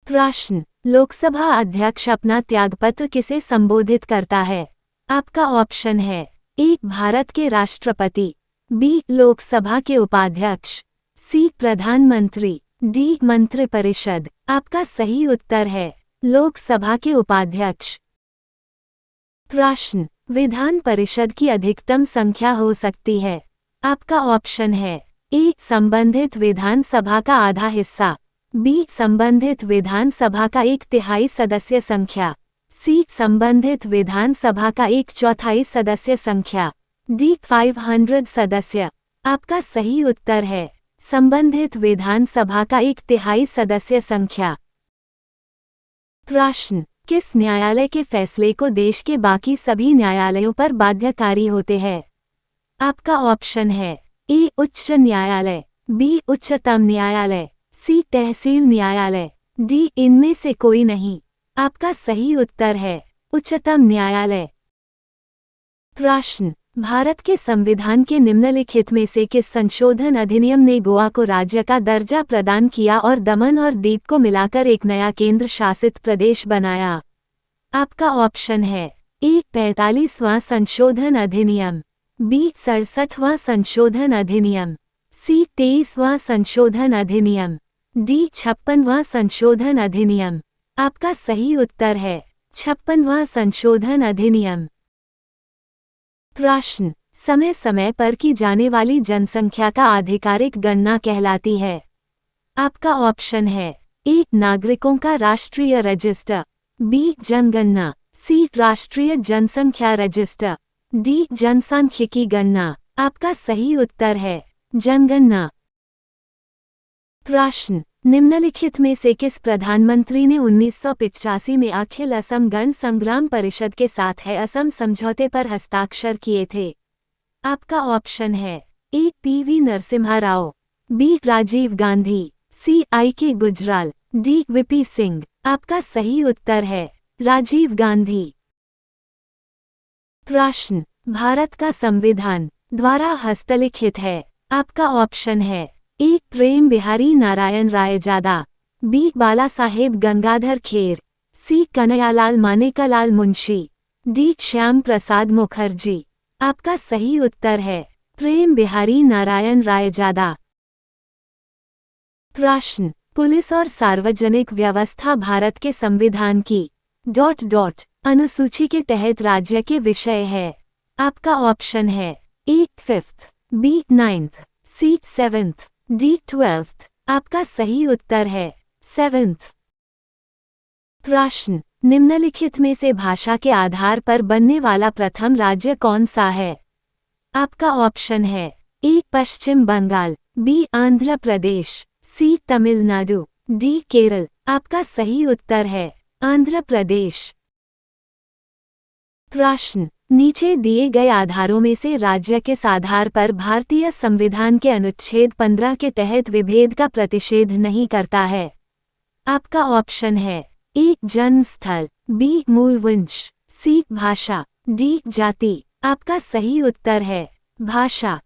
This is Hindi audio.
प्रश्न, लोकसभा अध्यक्ष अपना त्यागपत्र किसे संबोधित करता है? आपका ऑप्शन है ए. भारत के राष्ट्रपति, बी. लोकसभा के उपाध्यक्ष, सी. प्रधानमंत्री, डी. मंत्रिपरिषद। आपका सही उत्तर है लोकसभा के उपाध्यक्ष। प्रश्न, विधान परिषद की अधिकतम संख्या हो सकती है? आपका ऑप्शन है ए. संबंधित विधानसभा का आधा हिस्सा, बी. संबंधित विधानसभा का 1/3 सदस्य संख्या, सी. संबंधित विधानसभा का 1/4 सदस्य संख्या, डी. 500 सदस्य। आपका सही उत्तर है संबंधित विधानसभा का 1/3 सदस्य संख्या। प्रश्न, किस न्यायालय के फैसले को देश के बाकी सभी न्यायालयों पर बाध्यकारी होते हैं? आपका ऑप्शन है ए. उच्च न्यायालय, बी. उच्चतम न्यायालय, सी. तहसील न्यायालय, डी. इनमें से कोई नहीं। आपका सही उत्तर है उच्चतम न्यायालय। प्रश्न, भारत के संविधान के निम्नलिखित में से किस संशोधन अधिनियम ने गोवा को राज्य का दर्जा प्रदान किया और दमन और दीव को मिलाकर एक नया केंद्र शासित प्रदेश बनाया? आपका ऑप्शन है ए. 45वां संशोधन अधिनियम, बी. 67वां संशोधन अधिनियम, सी. 23वां संशोधन अधिनियम, डी. 56वां संशोधन अधिनियम। आपका सही उत्तर है 56वां संशोधन अधिनियम। प्रश्न, समय समय पर की जाने वाली जनसंख्या का आधिकारिक गणना कहलाती है? आपका ऑप्शन है ए. नागरिकों का राष्ट्रीय रजिस्टर, बी. जनगणना, सी. राष्ट्रीय जनसंख्या रजिस्टर, डी. जनसांख्यिकी गणना। आपका सही उत्तर है जनगणना। प्रश्न, निम्नलिखित में से किस प्रधानमंत्री ने 1985 में अखिल असम गण संग्राम परिषद के साथ है असम समझौते पर हस्ताक्षर किए थे? आपका ऑप्शन है A. PV. Narasimha Rao, B. Rajiv Gandhi, C. IK. Gujral, D. VP Singh. आपका सही उत्तर है राजीव गांधी। प्रश्न, भारत का संविधान द्वारा हस्तलिखित है? आपका ऑप्शन है ए. प्रेम बिहारी नारायण रायजादा, बी. बाला साहेब गंगाधर खेर, सी. कन्हैयालाल मानेकलाल मुंशी, डी. श्याम प्रसाद मुखर्जी। आपका सही उत्तर है प्रेम बिहारी नारायण रायजादा। प्रश्न, पुलिस और सार्वजनिक व्यवस्था भारत के संविधान की ... अनुसूची के तहत राज्य के विषय है? आपका ऑप्शन है ए. 5th, B. 9th, सी. 7th, D. 12th। आपका सही उत्तर है 7th। प्रश्न, निम्नलिखित में से भाषा के आधार पर बनने वाला प्रथम राज्य कौन सा है? आपका ऑप्शन है ए. पश्चिम बंगाल, बी. आंध्र प्रदेश, सी. तमिलनाडु, डी. केरल। आपका सही उत्तर है आंध्र प्रदेश। प्रश्न, नीचे दिए गए आधारों में से राज्य किस आधार पर भारतीय संविधान के अनुच्छेद 15 के तहत विभेद का प्रतिषेध नहीं करता है? आपका ऑप्शन है ए. जन्म स्थल, बी. मूल वंश, सी. भाषा, डी. जाति। आपका सही उत्तर है भाषा।